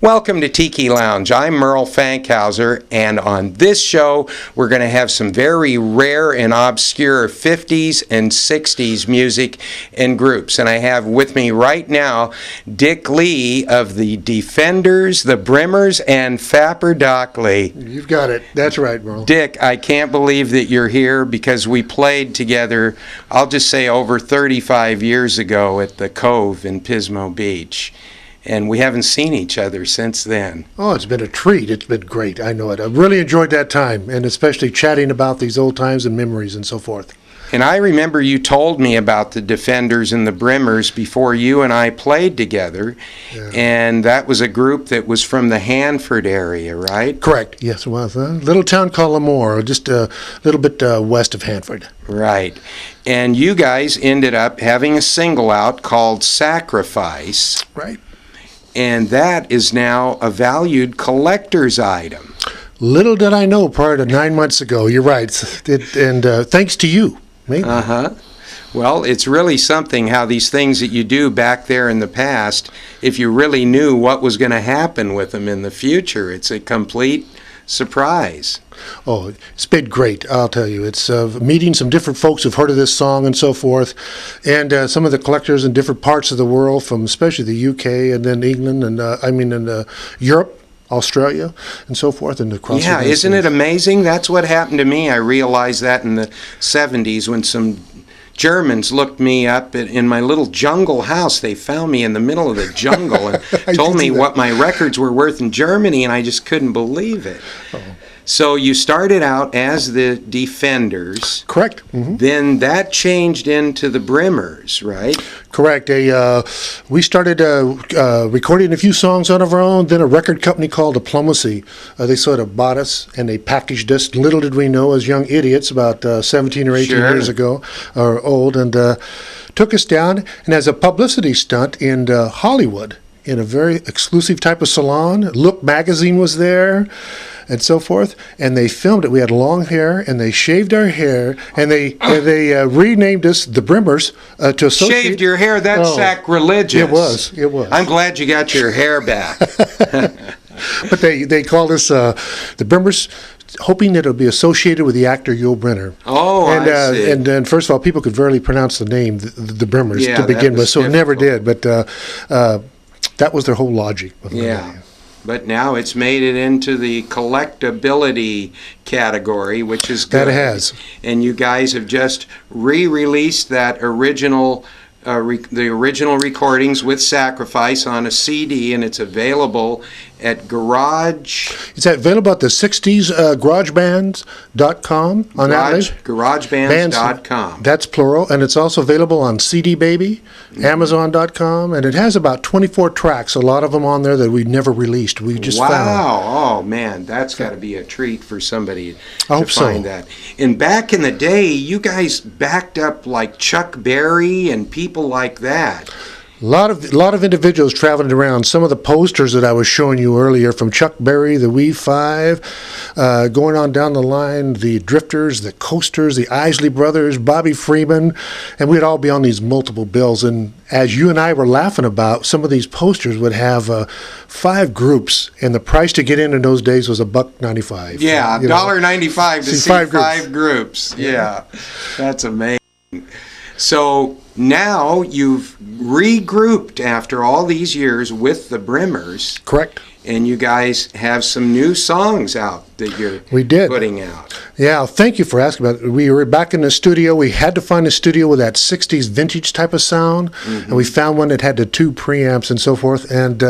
Welcome to Tiki Lounge. I'm Merrell Fankhauser, and on this show, we're going to have some very rare and obscure 50s and 60s music and groups. And I have with me right now Dick Lee of the Defenders, the Brymers and Fapardokly. You've got it. That's right, Merle. Dick, I can't believe that you're here because we played together, I'll just say over 35 years ago at the Cove in Pismo Beach. And we haven't seen each other since then. Oh, it's been a treat. It's been great. I know it. I've really enjoyed that time, and especially chatting about these old times and memories and so forth. And I remember you told me about the Defenders and the Brymers before you and I played together. Yeah. And that was a group that was from the Hanford area, right? Correct. Yes, it was. A little town called Lemoore, just a little bit west of Hanford. Right. And you guys ended up having a single out called Sacrifice. Right. And that is now a valued collector's item. Little did I know prior to 9 months ago. You're right. And thanks to you. Maybe. Well, it's really something how these things that you do back there in the past, if you really knew what was going to happen with them in the future, it's a complete surprise. Oh, it's been great, I'll tell you. It's meeting some different folks who've heard of this song and so forth, and some of the collectors in different parts of the world, from especially the UK and then England, and Europe, Australia, and so forth, and across. Yeah, isn't it amazing? That's what happened to me. I realized that in the 70s when some Germans looked me up in my little jungle house. They found me in the middle of the jungle and told me what my records were worth in Germany, and I just couldn't believe it. Oh. So you started out as the Defenders. Correct. Mm-hmm. Then that changed into the Brymers, right? Correct. We started recording a few songs on our own. Then a record company called Diplomacy, they sort of bought us and they packaged us. Little did we know, as young idiots, about 17 or 18 years ago, or old, and took us down. And as a publicity stunt in Hollywood, in a very exclusive type of salon, Look magazine was there, and so forth, and they filmed it. We had long hair, and they shaved our hair, and they renamed us the Brymers to associate. Shaved your hair? That's sacrilegious. It was. I'm glad you got your hair back. But they called us the Brymers, hoping that it would be associated with the actor Yul Brynner. Oh, I see. And then, first of all, people could barely pronounce the name, the Brymers, to begin with, so it never did. But that was their whole logic. Yeah. But now it's made it into the collectability category, which is good. That it has. And you guys have just re-released that original, the original recordings with Sacrifice on a CD, and it's available at Garage. It's available at the 60s GarageBands.com on GarageBands.com. That's plural, and it's also available on CD Baby, Amazon.com, and it has about 24 tracks. A lot of them on there that we never released. We just found. Wow! Oh man, that's got to be a treat for somebody to find that. And back in the day, you guys backed up like Chuck Berry and people like that. A lot of individuals traveling around. Some of the posters that I was showing you earlier, from Chuck Berry, the Wee Five, going on down the line, the Drifters, the Coasters, the Isley Brothers, Bobby Freeman, and we'd all be on these multiple bills. And as you and I were laughing about, some of these posters would have 5 groups, and the price to get in those days was $1.95. Yeah, $1.95 to see 5 groups. Yeah, that's amazing. So now you've regrouped after all these years with the Brymers. Correct. And you guys have some new songs out that you're putting out. Yeah, thank you for asking about it. We were back in the studio. We had to find a studio with that 60s vintage type of sound, and we found one that had the 2 preamps and so forth. And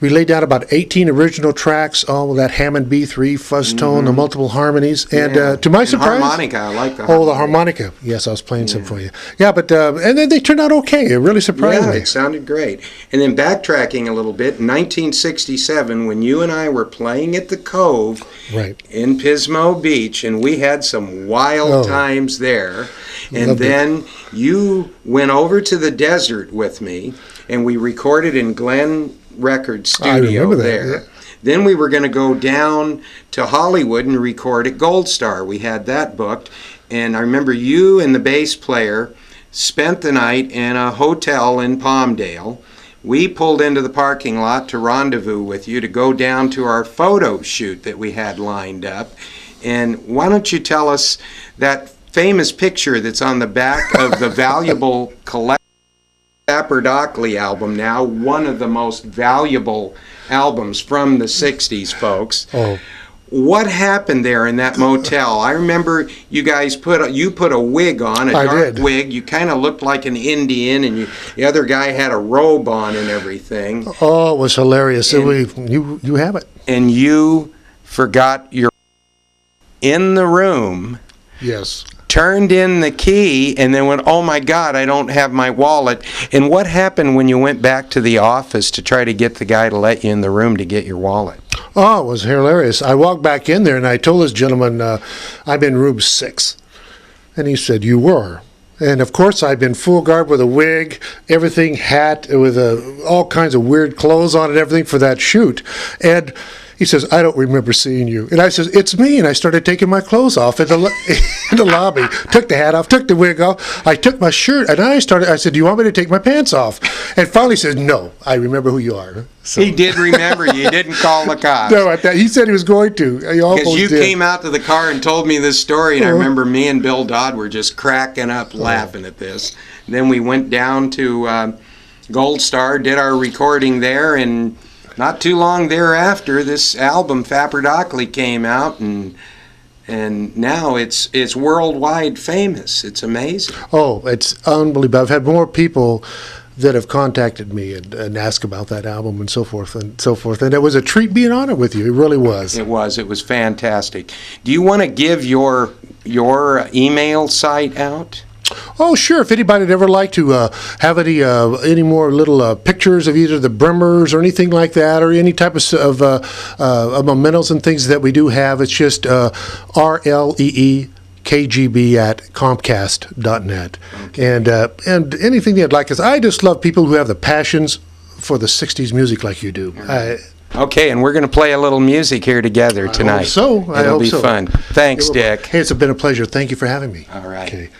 we laid down about 18 original tracks, all with that Hammond B3 fuzz tone, the multiple harmonies, and to my surprise, harmonica. I like the harmonica. Oh, the harmonica. Yes, I was playing some for you. Yeah, but and then they turned out okay. It really surprised me. Yeah, it sounded great. And then backtracking a little bit, in 1967, when you and I were playing at the Cove in Pismo Beach, and we had some wild times there, and then you went over to the desert with me, and we recorded in Glen Record studio there. Yeah. Then we were going to go down to Hollywood and record at Gold Star. We had that booked, and I remember you and the bass player spent the night in a hotel in Palmdale, we pulled into the parking lot to rendezvous with you to go down to our photo shoot that we had lined up. And why don't you tell us that famous picture that's on the back of the valuable Fapardokly album, now one of the most valuable albums from the 60s, folks. Oh. What happened there in that motel? I remember you guys put a wig on, a dark wig. You kind of looked like an Indian, and the other guy had a robe on and everything. Oh, it was hilarious. You have it. And you forgot your in the room. Yes. Turned in the key and then went, oh my God, I don't have my wallet. And what happened when you went back to the office to try to get the guy to let you in the room to get your wallet? Oh, it was hilarious. I walked back in there and I told this gentleman, I'm in room 6. And he said, you were? And of course, I'd been full garb with a wig, everything, hat, with all kinds of weird clothes on and everything for that shoot. And he says, I don't remember seeing you. And I says, it's me. And I started taking my clothes off in the lobby. Took the hat off, took the wig off. I took my shirt, and I said, do you want me to take my pants off? And finally he says, no, I remember who you are. So. He did remember you. He didn't call the cops. No, he said he was going to. Because you came out to the car and told me this story, and I remember me and Bill Dodd were just cracking up laughing at this. And then we went down to Gold Star, did our recording there, and not too long thereafter, this album Fapardokly came out, and now it's worldwide famous. It's amazing. Oh, it's unbelievable. I've had more people that have contacted me and asked about that album and so forth and so forth. And it was a treat being on it with you. It really was. It was fantastic. Do you want to give your email site out? Oh, sure. If anybody would ever like to have any more little pictures of either the Brymers or anything like that, or any type of mementos and things that we do have, it's just RLEEKGB@comcast.net. Okay. And anything you'd like, because I just love people who have the passions for the 60s music like you do. Okay, and we're going to play a little music here together tonight. I hope so. It'll be fun. Thanks, Dick. Hey, it's been a pleasure. Thank you for having me. All right. Okay.